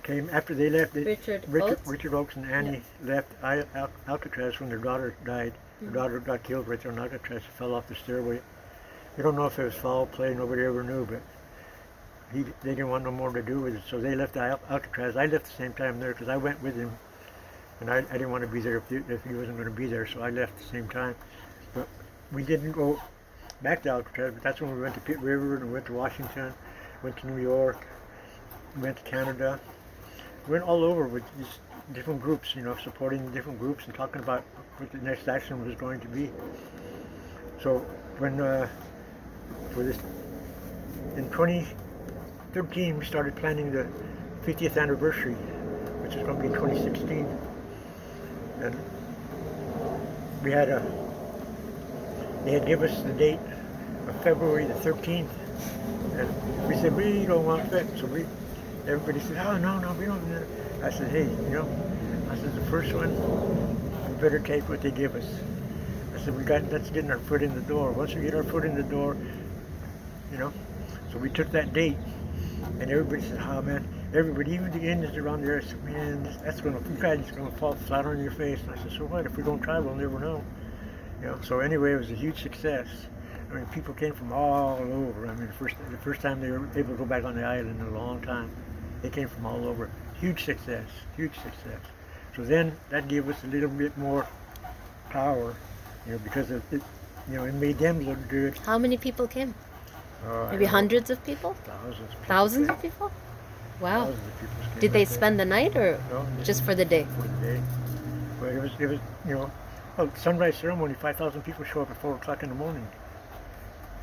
came after they left. Richard Oakes and Annie left Alcatraz when their daughter died. Their daughter got killed right there on Alcatraz. She fell off the stairway. We don't know if it was foul play. Nobody ever knew, but they didn't want no more to do with it. So they left Alcatraz. I left the same time there because I went with him, and I didn't want to be there if he wasn't going to be there. So I left the same time. But we didn't go back to Alcatraz. But that's when we went to Pitt River and went to Washington, went to New York, went to Canada. We went all over with these different groups, supporting different groups and talking about what the next action was going to be. So when in 2013 we started planning the 50th anniversary, which is going to be in 2016, and they had given us the date of February the 13th, and we said we don't want that, so everybody said, oh no, we don't. I said, hey, I said the first one, we better take what they give us. I said that's getting our foot in the door. Once we get our foot in the door, so we took that date, and everybody said, oh man, everybody, even the Indians around there, said, man, you guys are gonna fall flat on your face. And I said, so what? If we don't try, we'll never know. So anyway, it was a huge success. I mean, people came from all over. I mean, the first time they were able to go back on the island in a long time. They came from all over. Huge success. So then that gave us a little bit more power, because it made them look good. How many people came? Maybe hundreds of people? Thousands of people? Wow. Thousands of people came. Did they spend the night or just for the day? For the day. But it was, sunrise ceremony, 5,000 people show up at 4 o'clock in the morning.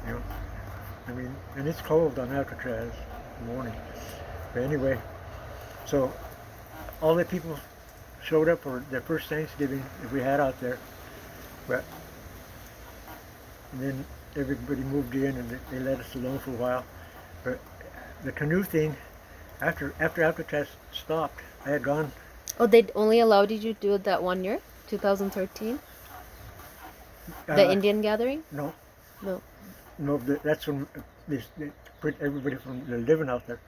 I mean, and it's cold on Alcatraz in the morning. But anyway, so all the people showed up for their first Thanksgiving that we had out there. But then everybody moved in and they let us alone for a while. But the canoe thing, after Alcatraz stopped, I had gone. Oh, they only allowed you to do it that 1 year, 2013? The Indian gathering? No. No, that's when they put everybody from living out there.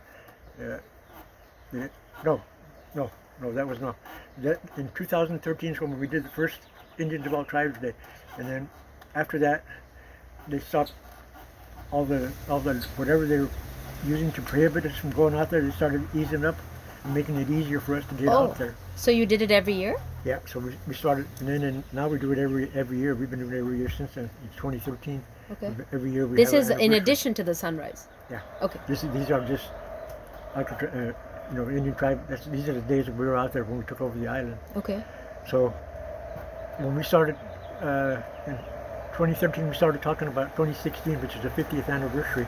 No, that was not. That in 2013 is when we did the first Indians of all tribes day, and then after that, they stopped all the whatever they were using to prohibit us from going out there. They started easing up and making it easier for us to get out there. So you did it every year? Yeah. So we started, and now we do it every year. We've been doing it every year since then. It's 2013. Okay. Every year we. This is in addition to the sunrise. Yeah. Okay. These are just, Indian tribe. These are the days that we were out there when we took over the island. Okay. So when we started in 2013, we started talking about 2016, which is the 50th anniversary.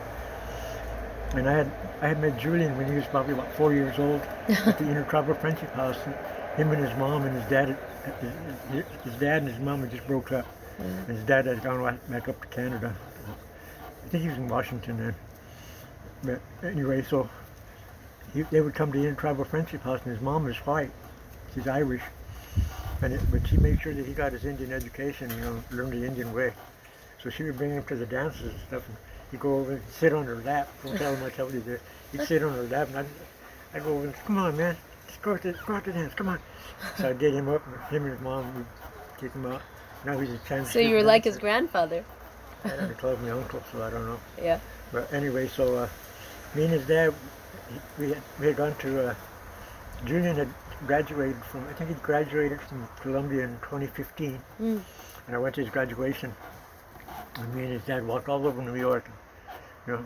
And I had met Julian when he was probably about 4 years old at the Intertribal Friendship House. Him and his mom and his dad and his mom had just broke up. And his dad had gone back up to Canada. I think he was in Washington then. But anyway, so they would come to the Intertribal Friendship House, and his mom is white. She's Irish. But she made sure that he got his Indian education, learned the Indian way. So she would bring him to the dances and stuff, and he'd go over and sit on her lap. Don't tell him I tell you this. He'd sit on her lap, and I'd go over and say, come on, man, let's go out to dance, come on. So I'd get him up, and him and his mom would kick him out. Now he's a Chinese. So you were like his grandfather. They called me uncle, so I don't know. Yeah. But anyway, so me and his dad, we had gone to, Julian had graduated I think he graduated from Columbia in 2015. And I went to his graduation. And me and his dad walked all over New York. I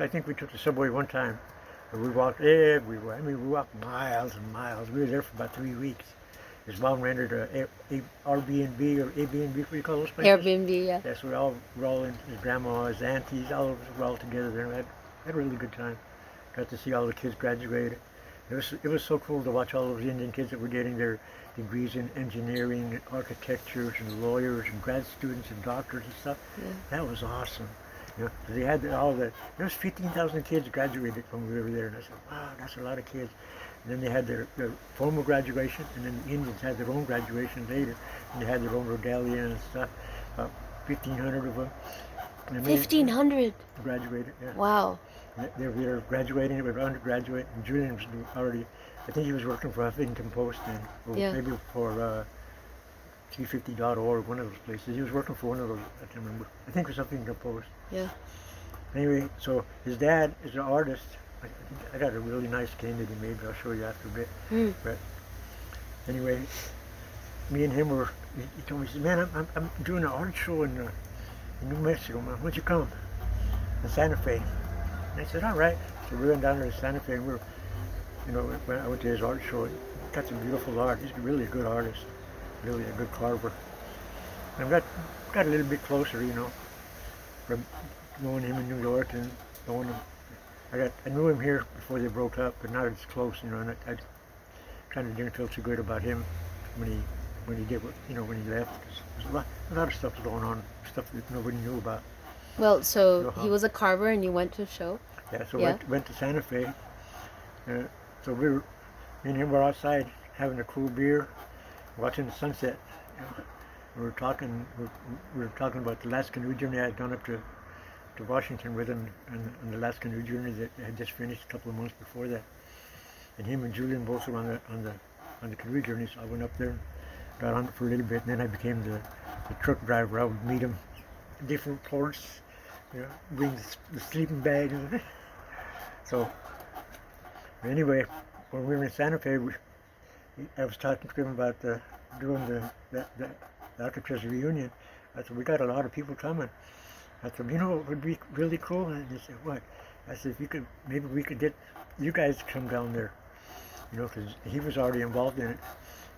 think we took the subway one time. And we walked everywhere. I mean, we walked miles and miles. We were there for about 3 weeks. His mom rented a Airbnb or Airbnb, what do you call those places? Airbnb, yeah. Yes, we were all in, his grandma, his aunties, all of us were all together there. And had a really good time. Got to see all the kids graduate. It was so cool to watch all those Indian kids that were getting their degrees in engineering, and architectures, and lawyers, and grad students, and doctors and stuff. Yeah. That was awesome. They had there was 15,000 kids graduated when we were there, and I said, wow, that's a lot of kids. And then they had their formal graduation, and then the Indians had their own graduation later, and they had their own regalia and stuff. About 1,500 of them. 1,500 graduated. Yeah. Wow. They were graduating, they were undergraduate, and Julian was already, I think he was working for Huffington Post then, or Yeah. maybe for 350.org, one of those places. He was working for one of those, I can't remember. I think it was Huffington Post. Yeah. Anyway, so his dad is an artist. I got a really nice cane that he made, but I'll show you after a bit. But anyway, me and him were, he told me, he said, man, I'm doing an art show in New Mexico, man. Why don't you come? In Santa Fe. And I said, all right. So we went down to Santa Fe, and I went to his art show. He got some beautiful art. He's really a good artist, really a good carver. And I got a little bit closer, from knowing him in New York and knowing him. I knew him here before they broke up, but not as close, and I kind of didn't feel too good about him when he did when he left. There's a lot of stuff going on, stuff that nobody knew about. Well, so he was a carver, and you went to a show. Yeah, so went to Santa Fe. So me and him were outside having a cool beer, watching the sunset. We were talking about the last canoe journey I had gone up to Washington with him, and the last canoe journey that I had just finished a couple of months before that. And him and Julian both were on the canoe journey, so I went up there and got on it for a little bit, and then I became the truck driver. I would meet him in different ports, bring the sleeping bag. So anyway, when we were in Santa Fe, I was talking to him about doing the Alcatraz reunion. I said, we got a lot of people coming. I said, what would be really cool? And he said, what? I said, maybe we could get you guys to come down there, because he was already involved in it,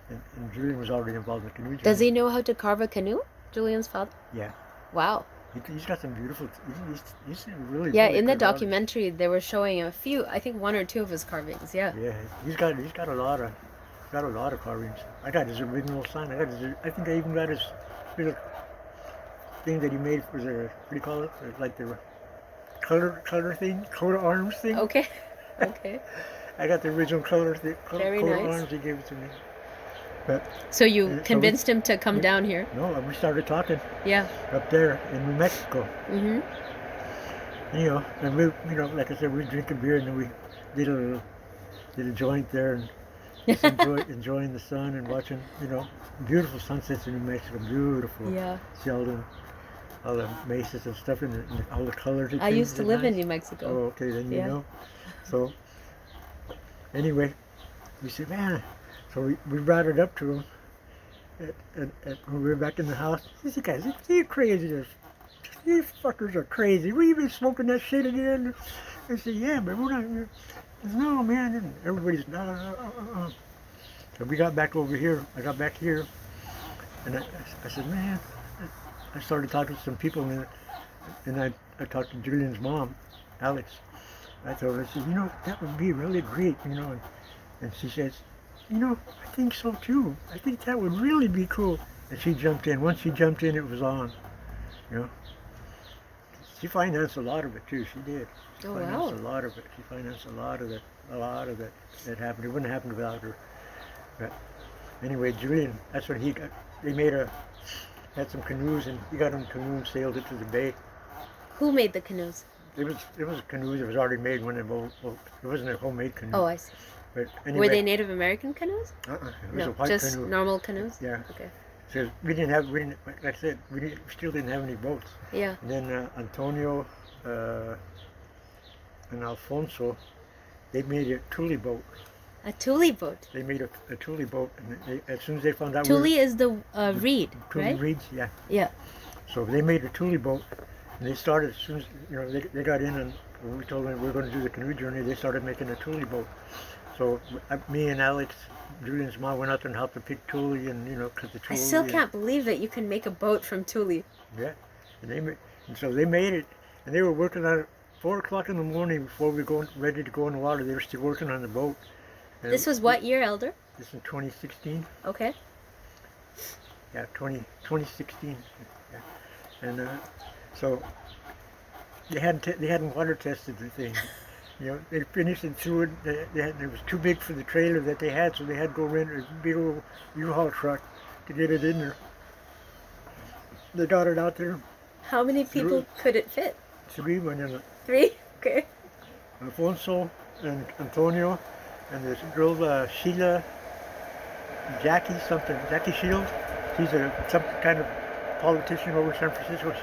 and Julian was already involved in the canoe journey. Does he know how to carve a canoe, Julian's father? Yeah. Wow. He's got some beautiful, he's really Yeah, really in the good artist. documentary, they were showing a few, I think 1 or 2 of his carvings, yeah. Yeah, he's got a lot of carvings. I got his original sign. I think I even got his little thing that he made for the, what do you call it? Like the color thing, coat of arms thing. Okay, okay. I got the original color thing, Very coat nice. of arms he gave it to me. But So you convinced him to come down here? no, we started talking Yeah. up there in New Mexico. Mm-hmm. And we, like I said, we were drinking beer, and then we did a joint there, and just enjoying the sun and watching, beautiful sunsets in New Mexico, beautiful. Yeah. See all the mesas and stuff, and all the colors. I used to live in New Mexico. Oh, okay, then you Yeah. know. So anyway, we said, man. So we brought it up to him, and when we were back in the house. He said, guys, you're crazy. These fuckers are crazy. We been smoking that shit again. I said, yeah, but we're not. No, man. And everybody's no. So we got back over here. I got back here, and I said, man. I started talking to some people, and I talked to Julian's mom, Alex. I told her, I said, that would be really great, and she says, I think so too. I think that would really be cool. And she jumped in. Once she jumped in, it was on. She financed a lot of it too. She did. She financed a lot of it. She financed a lot of it that happened. It wouldn't have happened without her. But anyway, Julian, that's what he got. They had some canoes, and he got on a canoe and sailed it to the bay. Who made the canoes? It was a canoe that was already made when it wasn't a homemade canoe. Oh, I see. But anyway, Were they Native American canoes? It was a white just canoe. normal canoes? Yeah. Okay. So like I said, we still didn't have any boats. Yeah. And then Antonio and Alfonso, they made a Thule boat. A Thule boat? They made a Thule boat, and as soon as they found out Thule is the reed, Thule right? reeds, yeah. Yeah. So they made a Thule boat, and they started, as soon as, they got in, and when we told them we were going to do the canoe journey, they started making a Thule boat. So me and Alex, Julian's mom, went out there and helped to pick Thule, and, cut the Thule. I still can't believe that you can make a boat from Thule. Yeah. And so they made it, and they were working on it 4 o'clock in the morning before we were ready to go in the water. They were still working on the boat. And This was what year, Elder? This is 2016. Okay. Yeah, 2016. Yeah. And so they hadn't water tested the thing. They finished and threw it. It was too big for the trailer that they had, so they had to go rent a big old U-Haul truck to get it in there. They got it out there. How many people could it fit? 3 went in it. 3? Okay. Alfonso and Antonio, and this girl Sheila, Jackie Shields. She's some kind of politician over San Francisco.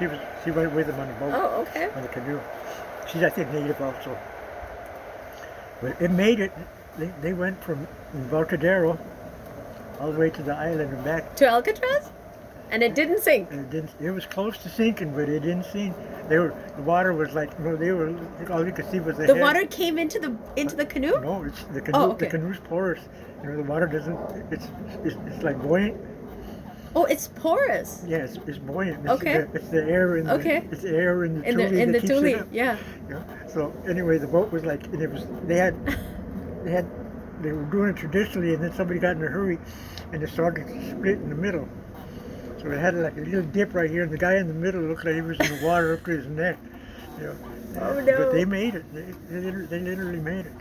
She went with them on the boat. Oh, okay. On the canoe. She's, I think, native also. But it made it. They went from Embarcadero all the way to the island and back. To Alcatraz? And it didn't sink. And it didn't. It was close to sinking, but it didn't sink. The water was like, they were, all you could see was the The head. water came into the canoe? No, it's the canoe. Oh, okay. The canoe's porous. The water doesn't. It's like buoyant. Oh, it's porous. Yeah, it's buoyant. It's Okay. it's the air in the. Okay. It's the air in the In tule the that keeps tule, it up. yeah. So anyway, the boat was like, and it was. They were doing it traditionally, and then somebody got in a hurry, and it started to split in the middle. So it had like a little dip right here, and the guy in the middle looked like he was in the water up to his neck. Oh no! But they made it. They literally made it.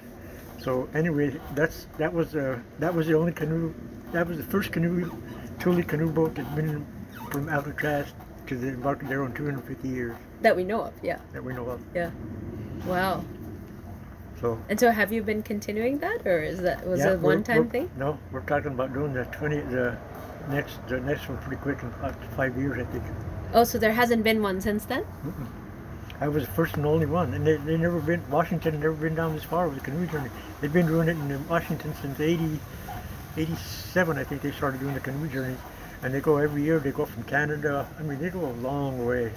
So anyway, that was the only canoe. That was the first Thule canoe boat that's been from Alcatraz to the Embarcadero in 250 years That we know of, yeah. that we know of. Yeah. Wow. So. And so, have you been continuing that, or was it a one-time thing? No, we're talking about doing the next one pretty quick in about 5 years, I think. Oh, so there hasn't been one since then? Mm-mm. I was the first and only one, and they never been. Washington had never been down this far with a canoe journey. They've been doing it in Washington since 87, I think they started doing the canoe journey, and they go every year. They go from Canada. I mean, they go a long way.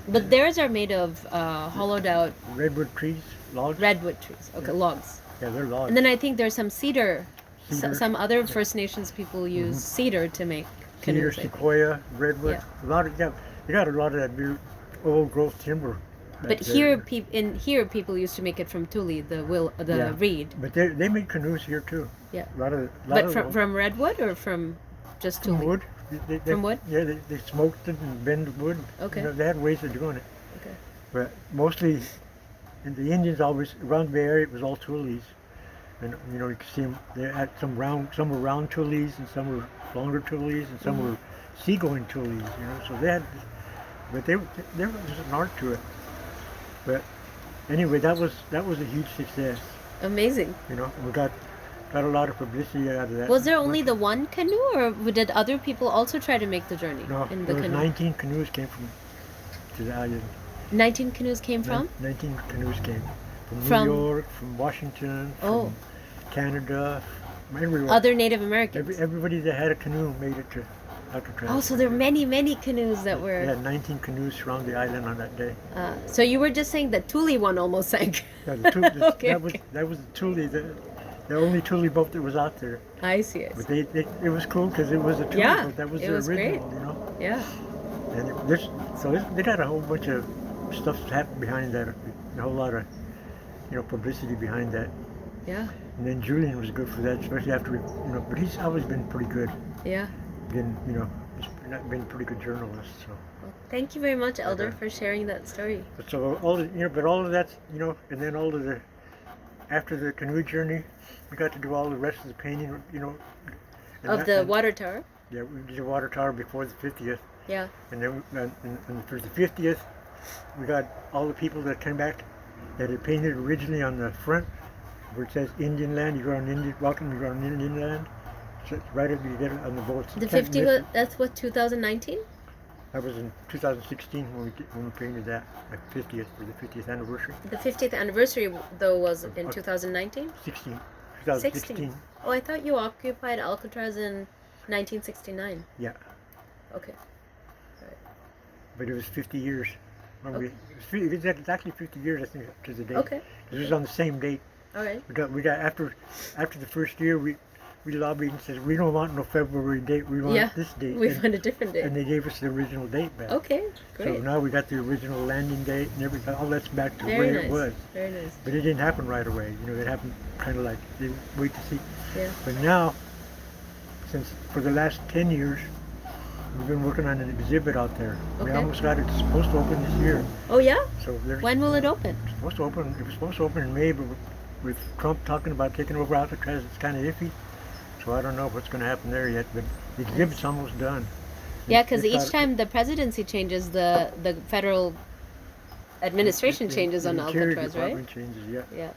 But theirs are made of hollowed out Redwood trees, logs. redwood trees. Okay, Yeah. logs. Yeah, they're logs. And then I think there's some cedar. Cedar. Some other First Nations people use cedar to make canoes. Cedar, sequoia, redwood. Yeah. A lot of they got a lot of that old growth timber. But here, people used to make it from tule, Yeah. reed. But they make canoes here too. Yeah. A lot of But them. from redwood or from just tule? From wood. From wood? Yeah, they smoked it and bend wood. Okay. They had ways of doing it. Okay. But mostly, and the Indians always around the Bay Area, it was all tules, and you could see them. They had some were round tules, and some were longer tules, and some were seagoing tules. So they had, but there was an art to it. But anyway, that was a huge success. Amazing. We got a lot of publicity out of that. Was there only the one canoe, or did other people also try to make the journey No, in the there was canoe? 19 canoes came to the island. 19 canoes came from? 19 canoes came from From- New York, from Washington, Oh. from Canada, from everywhere. Other Native Americans. Everybody that had a canoe made it to Alcatraz. Oh, so there are many, many canoes that They were. had 19 canoes around the island on that day. So you were just saying that Thule one almost sank. Yeah, Okay. that was the Thule, the only Thule boat that was out there. I see. But it was cool because it was a Thule Yeah, boat. That was it the was original, great. Yeah. And they got a whole bunch of stuff happened behind that, a whole lot of publicity behind that. Yeah. And then Julian was good for that, especially after but he's always been pretty good. Yeah. He's been a pretty good journalist. So, Well, thank you very much, Elder, Okay. for sharing that story. but so all of that, and then after the canoe journey, we got to do all the rest of the painting, and Of the water tower? Yeah, we did the water tower before the 50th, Yeah. and then and for the 50th, we got all the people that came back that had painted originally on the front, where it says Indian land. You go on Indian, welcome. You go on Indian land. So it's right up you get it on the boats. The 50th, that's what, 2019? That was in 2016 when we painted that, the 50th for the 50th anniversary. The 50th anniversary, though, was in 2019? 2016. Oh, I thought you occupied Alcatraz in 1969. Yeah, Okay. but it was 50 years. When Okay. it was exactly 50 years, I think, to the date. Okay. It was on the same date. All right. We got after the first year, we lobbied and said we don't want no February date. We want this date. We and, found a different date. and they gave us the original date back. Okay, So great. now we got the original landing date and everything. All that's back to Very where nice. it was. Very nice. But it didn't happen right away. It happened kind of like they wait to see. Yeah. But now, since for the last 10 years, we've been working on an exhibit out there. We Okay. almost got it. It's supposed to open this year. Oh, yeah? So there's When will it open? supposed to open. It was supposed to open in May, but with Trump talking about taking over Alcatraz, it's kind of iffy. So I don't know what's going to happen there yet. But the exhibit's almost done. Yeah, because It's each got- time the presidency changes, the federal administration changes on the Interior Alcatraz, right? Department changes, yeah. Yeah.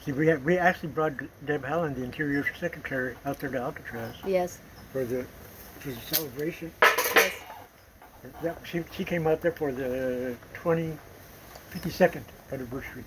See, we actually brought Deb Haaland, the Interior Secretary, out there to Alcatraz Yes. for the celebration. Yes. She came out there for the 52nd anniversary.